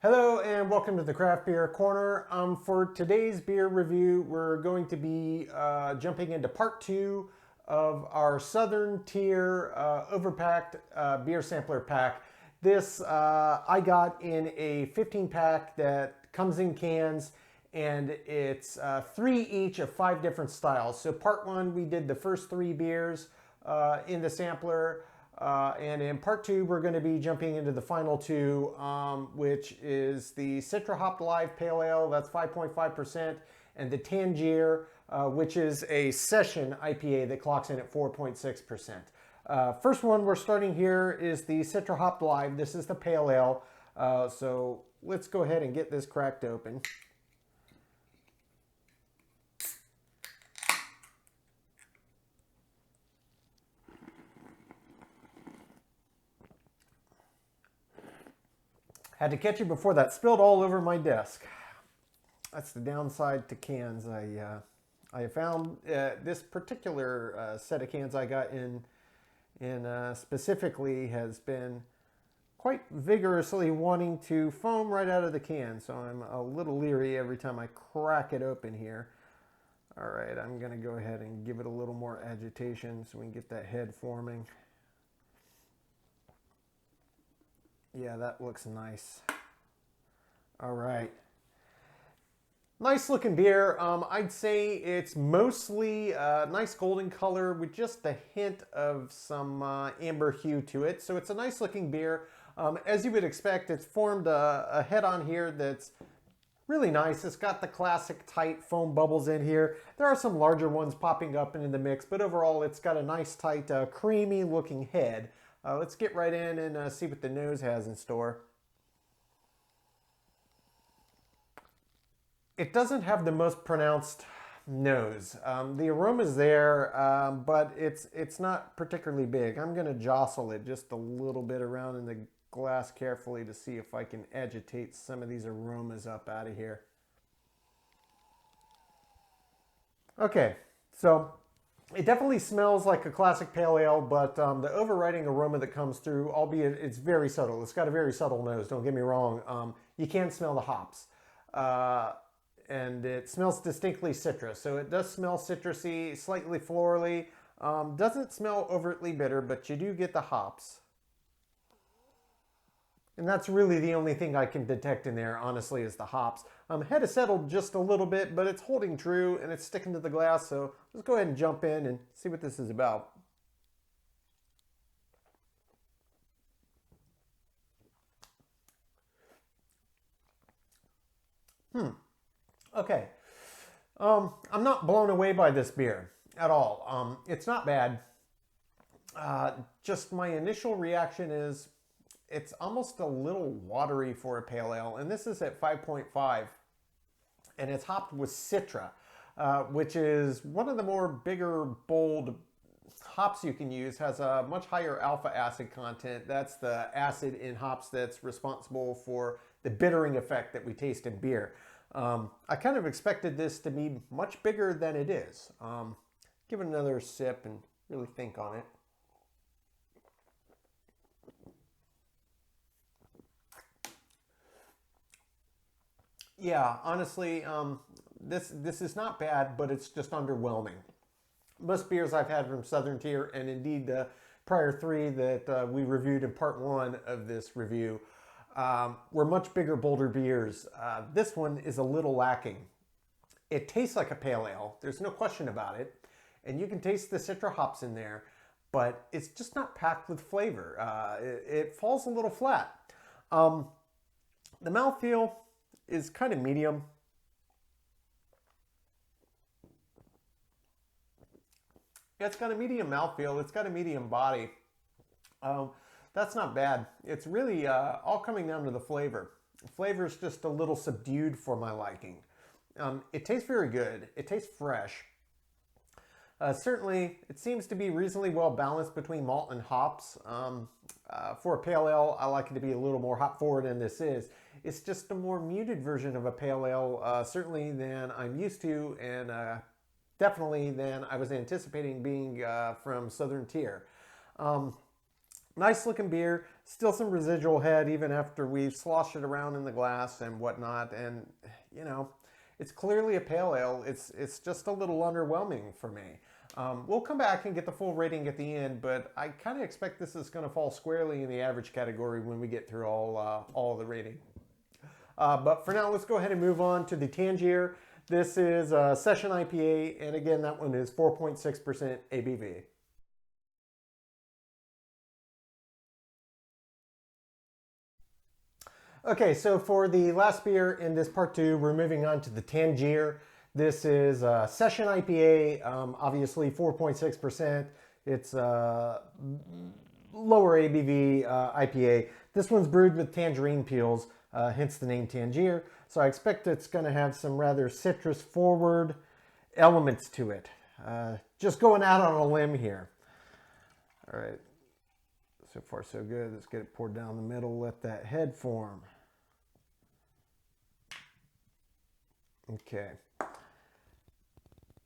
Hello and welcome to the Craft Beer Corner. For today's beer review, we're going to be jumping into part two of our Southern Tier Overpacked beer sampler pack. This I got in a 15 pack that comes in cans, and it's 3 each of 5 different styles. So part one, we did the first 3 beers in the sampler. And in part two, we're going to be jumping into the final 2, which is the Citra Hopped Live Pale Ale, that's 5.5%, and the Tangier, which is a session IPA that clocks in at 4.6%. First one we're starting here is the Citra Hopped Live. This is the Pale Ale. So let's go ahead and get this cracked open. Had to catch it before that spilled all over my desk. That's the downside to cans. I found this particular set of cans I got in specifically has been quite vigorously wanting to foam right out of the can, so I'm a little leery every time I crack it open here. All right, I'm gonna go ahead and give it a little more agitation so we can get that head forming. Yeah, that looks nice. All right. Nice looking beer. I'd say it's mostly nice golden color with just a hint of some amber hue to it. So it's a nice looking beer. As you would expect, it's formed a head on here that's really nice. It's got the classic tight foam bubbles in here. There are some larger ones popping up in the mix, but overall it's got a nice tight creamy looking head. Let's get right in and see what the nose has in store. It doesn't have the most pronounced nose. The aroma's there, but it's not particularly big. I'm going to jostle it just a little bit around in the glass carefully to see if I can agitate some of these aromas up out of here. Okay, so it definitely smells like a classic pale ale, but the overriding aroma that comes through, albeit it's very subtle. It's got a very subtle nose, don't get me wrong. You can smell the hops. And it smells distinctly citrus. So it does smell citrusy, slightly florally. Doesn't smell overtly bitter, but you do get the hops. And that's really the only thing I can detect in there, honestly, is the hops. Head has settled just a little bit, but it's holding true and it's sticking to the glass. So let's go ahead and jump in and see what this is about. Okay. I'm not blown away by this beer at all. It's not bad. Just my initial reaction is it's almost a little watery for a pale ale, and this is at 5.5, and it's hopped with Citra, which is one of the more bigger, bold hops you can use. Has a much higher alpha acid content. That's the acid in hops that's responsible for the bittering effect that we taste in beer. I kind of expected this to be much bigger than it is. Give it another sip and really think on it. Yeah, honestly, this is not bad, but it's just underwhelming. Most beers I've had from Southern Tier, and indeed the prior 3 that we reviewed in part 1 of this review, were much bigger, bolder beers. This one is a little lacking. It tastes like a pale ale. There's no question about it. And you can taste the Citra hops in there, but it's just not packed with flavor. It falls a little flat. The mouthfeel is kind of medium. It's got a medium mouthfeel. It's got a medium body. That's not bad. It's really all coming down to the flavor. The flavor is just a little subdued for my liking. It tastes very good. It tastes fresh. Certainly, it seems to be reasonably well balanced between malt and hops. For a pale ale, I like it to be a little more hop forward than this is. It's just a more muted version of a pale ale, certainly than I'm used to, and definitely than I was anticipating being from Southern Tier. Nice looking beer, Still some residual head even after we've sloshed it around in the glass and whatnot. And, you know, it's clearly a pale ale. It's just a little underwhelming for me. We'll come back and get the full rating at the end, but I kind of expect this is going to fall squarely in the average category when we get through all of the rating. But for now, let's go ahead and move on to the Tangier. This is a Session IPA, and again, that one is 4.6% ABV. Okay, so for the last beer in this part two, we're moving on to the Tangier. This is a Session IPA, obviously 4.6%. It's a lower ABV IPA. This one's brewed with tangerine peels, hence the name Tangier. So I expect it's going to have some rather citrus-forward elements to it. Just going out on a limb here. All right. So far, so good. Let's get it poured down the middle, let that head form. Okay.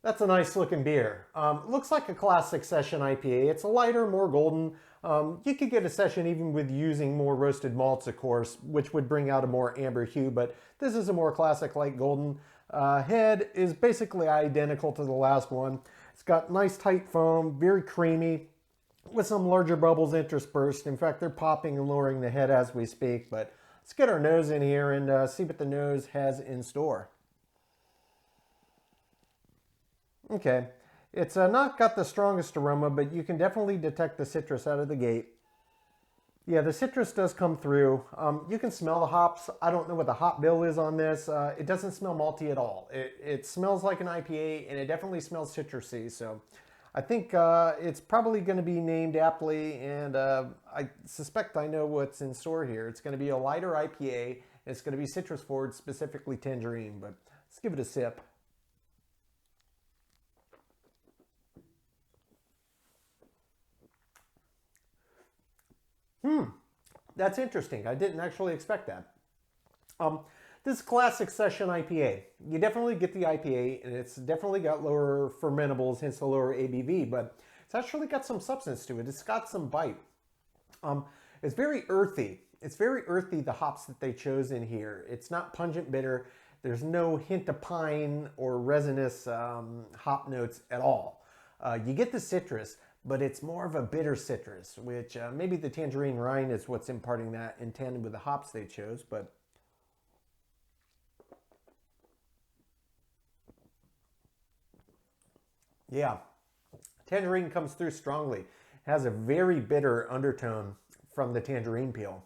That's a nice looking beer. Looks like a classic Session IPA. It's a lighter, more golden. You could get a Session even with using more roasted malts, of course, which would bring out a more amber hue, but this is a more classic light golden. Head is basically identical to the last one. It's got nice tight foam, very creamy, with some larger bubbles interspersed. In fact, they're popping and lowering the head as we speak, but let's get our nose in here and see what the nose has in store. Okay, it's not got the strongest aroma, but you can definitely detect the citrus out of the gate. Yeah, the citrus does come through. You can smell the hops. I don't know what the hop bill is on this. It doesn't smell malty at all. It smells like an IPA, and it definitely smells citrusy, so I think it's probably going to be named aptly, and I suspect I know what's in store here. It's going to be a lighter IPA, and it's going to be citrus forward, specifically tangerine, but let's give it a sip. That's interesting. I didn't actually expect that. This is classic Session IPA. You definitely get the IPA, and it's definitely got lower fermentables, hence the lower ABV, but it's actually got some substance to it. It's got some bite. It's very earthy. It's very earthy, the hops that they chose in here. It's not pungent bitter. There's no hint of pine or resinous hop notes at all. You get the citrus, but it's more of a bitter citrus, which maybe the tangerine rind is what's imparting that in tandem with the hops they chose, but yeah, tangerine comes through strongly. It has a very bitter undertone from the tangerine peel.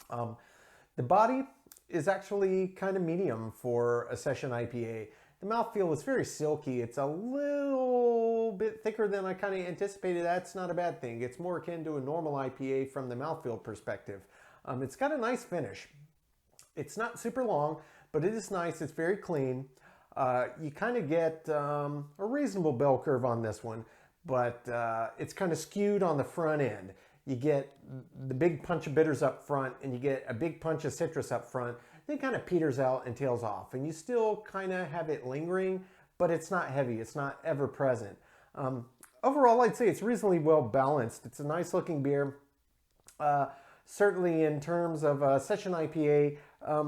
The body is actually kind of medium for a Session IPA. The mouthfeel is very silky. It's a little bit thicker than I kind of anticipated. That's not a bad thing. It's more akin to a normal IPA from the mouthfeel perspective. It's got a nice finish. It's not super long, but it is nice. It's very clean. You kind of get a reasonable bell curve on this one, but it's kind of skewed on the front end. You get the big punch of bitters up front, and you get a big punch of citrus up front. Then it kind of peters out and tails off, and you still kind of have it lingering, but it's not heavy. It's not ever present. Overall, I'd say it's reasonably well balanced. It's a nice looking beer. Certainly in terms of Session IPA,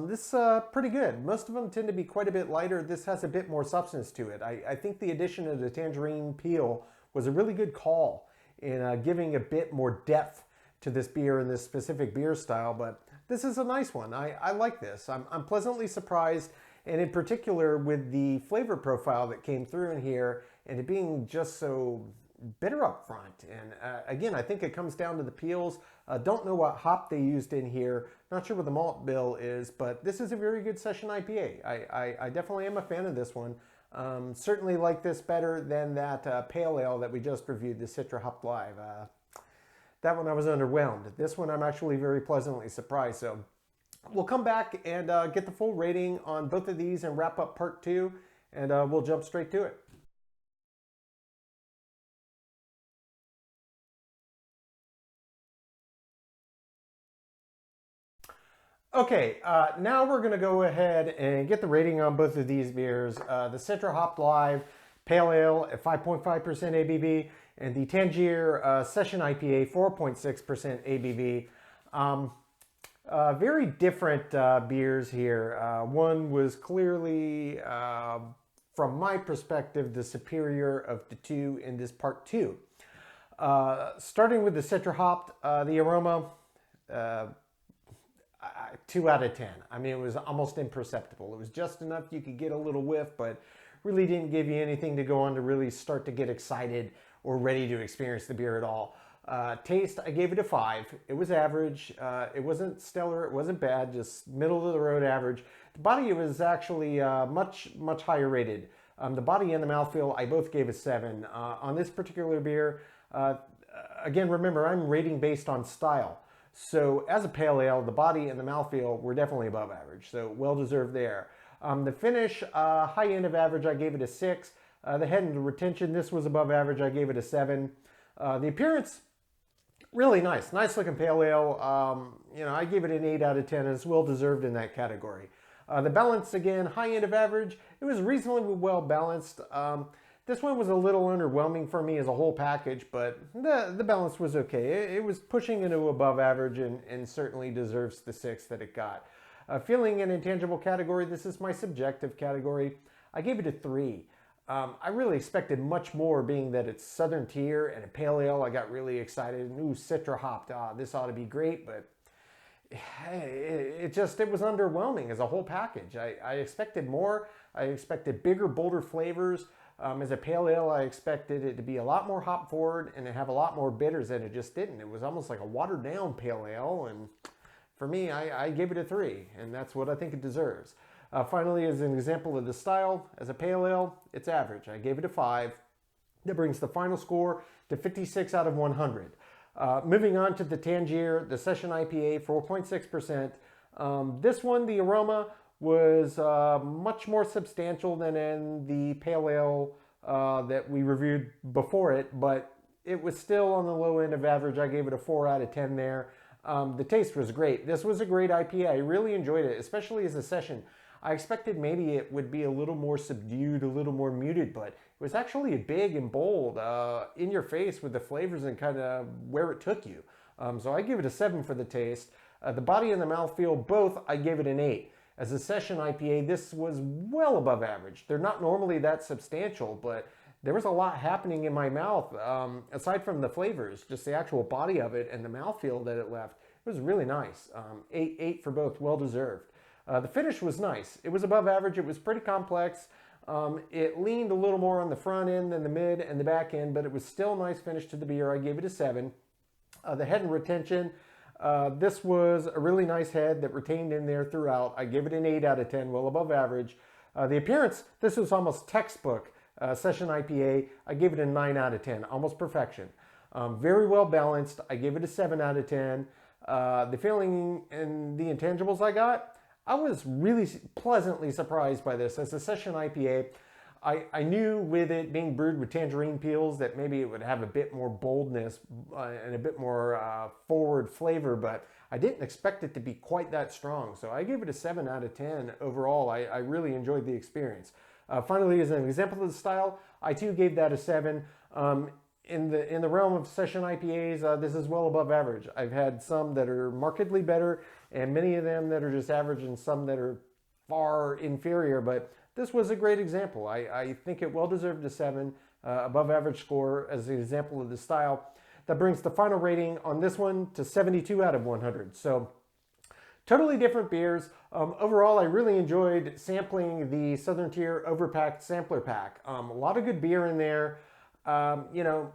this is pretty good. Most of them tend to be quite a bit lighter. This has a bit more substance to it. I think the addition of the tangerine peel was a really good call in giving a bit more depth to this beer and this specific beer style, but this is a nice one. I like this. I'm pleasantly surprised, and in particular with the flavor profile that came through in here and it being just so bitter up front. And again, I think it comes down to the peels. Don't know what hop they used in here. Not sure what the malt bill is, but this is a very good Session IPA. I definitely am a fan of this one. Certainly like this better than that pale ale that we just reviewed, the Citra Hop Live. That one I was underwhelmed. This one I'm actually very pleasantly surprised. So we'll come back and get the full rating on both of these and wrap up part two, and we'll jump straight to it. Okay, now we're going to go ahead and get the rating on both of these beers. The Citra Hop Live Pale Ale at 5.5% ABV and the Tangier Session IPA 4.6% ABV. Very different beers here. One was clearly, from my perspective, the superior of the two in this part two. Starting with the Citra hopped, the aroma, 2 out of 10. I mean, it was almost imperceptible. It was just enough you could get a little whiff, but really didn't give you anything to go on to really start to get excited or ready to experience the beer at all. Taste, I gave it a 5. It was average. It wasn't stellar. It wasn't bad. Just middle of the road average. The body was actually much higher rated. The body and the mouthfeel, I both gave a 7. On this particular beer, again, remember, I'm rating based on style. So as a pale ale, the body and the mouthfeel were definitely above average. So well deserved there. The finish, high end of average, I gave it a 6. The head and the retention, this was above average. I gave it a 7. The appearance, really nice. Nice looking pale ale. You know, I gave it an 8 out of 10. It's well deserved in that category. The balance, again, high end of average. It was reasonably well balanced. This one was a little underwhelming for me as a whole package, but the balance was okay. It was pushing into above average and certainly deserves the 6 that it got. Feeling an intangible category, this is my subjective category. I gave it a 3. I really expected much more, being that it's Southern Tier and a pale ale. I got really excited. Ooh, Citra hopped. This ought to be great, but it was underwhelming as a whole package. I expected more. I expected bigger, bolder flavors. As a pale ale, I expected it to be a lot more hop forward and to have a lot more bitters, and it just didn't. It was almost like a watered down pale ale, and for me, I gave it a 3, and that's what I think it deserves. Finally, as an example of the style, as a pale ale, it's average. I gave it a 5. That brings the final score to 56 out of 100. Moving on to the Tangier, the Session IPA, 4.6%. This one, the aroma was much more substantial than in the pale ale that we reviewed before it, but it was still on the low end of average. I gave it a 4 out of 10 there. The taste was great. This was a great IPA. I really enjoyed it, especially as a session. I expected maybe it would be a little more subdued, a little more muted, but it was actually big and bold, in your face with the flavors and kind of where it took you. So I give it a 7 for the taste. The body and the mouthfeel, both, I gave it an 8. As a session IPA, this was well above average. They're not normally that substantial, but there was a lot happening in my mouth. Aside from the flavors, just the actual body of it and the mouthfeel that it left, it was really nice. 8 for both, well deserved. The finish was nice. It was above average. It was pretty complex. It leaned a little more on the front end than the mid and the back end, but it was still a nice finish to the beer. I gave it a 7. The head and retention, this was a really nice head that retained in there throughout. I gave it an 8 out of 10, well above average. The appearance, this was almost textbook session IPA. I gave it a 9 out of 10, almost perfection. Very well balanced. I gave it a 7 out of 10. The feeling and the intangibles I got, I was really pleasantly surprised by this. As a session IPA, I knew with it being brewed with tangerine peels that maybe it would have a bit more boldness and a bit more forward flavor, but I didn't expect it to be quite that strong. So I gave it a 7 out of 10 overall. I really enjoyed the experience. Finally, as an example of the style, I too gave that a 7. In the realm of session IPAs, this is well above average. I've had some that are markedly better, and many of them that are just average, and some that are far inferior, but this was a great example. I think it well deserved a 7, above average score as an example of the style. That brings the final rating on this one to 72 out of 100. So totally different beers. Overall, I really enjoyed sampling the Southern Tier Overpacked Sampler Pack. A lot of good beer in there. You know,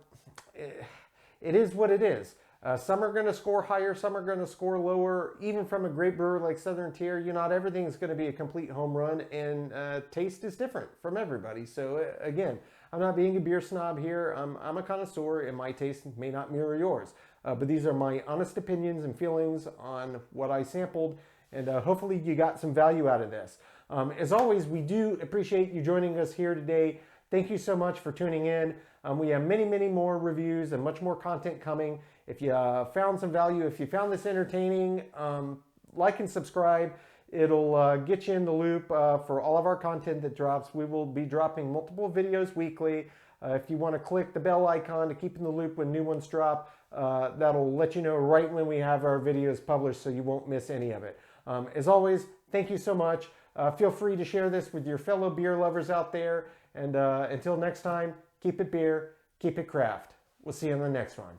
it is what it is. Some are going to score higher, some are going to score lower. Even from a great brewer like Southern Tier, not everything is going to be a complete home run, and taste is different from everybody. So again, I'm not being a beer snob here. I'm a connoisseur, and my taste may not mirror yours. But these are my honest opinions and feelings on what I sampled, and hopefully you got some value out of this. As always, we do appreciate you joining us here today. Thank you so much for tuning in. We have many, many more reviews and much more content coming. If you found some value, if you found this entertaining, like and subscribe. It'll get you in the loop for all of our content that drops. We will be dropping multiple videos weekly. If you want to click the bell icon to keep in the loop when new ones drop, that'll let you know right when we have our videos published, so you won't miss any of it. As always, thank you so much. Feel free to share this with your fellow beer lovers out there. And until next time, keep it beer, keep it craft. We'll see you on the next one.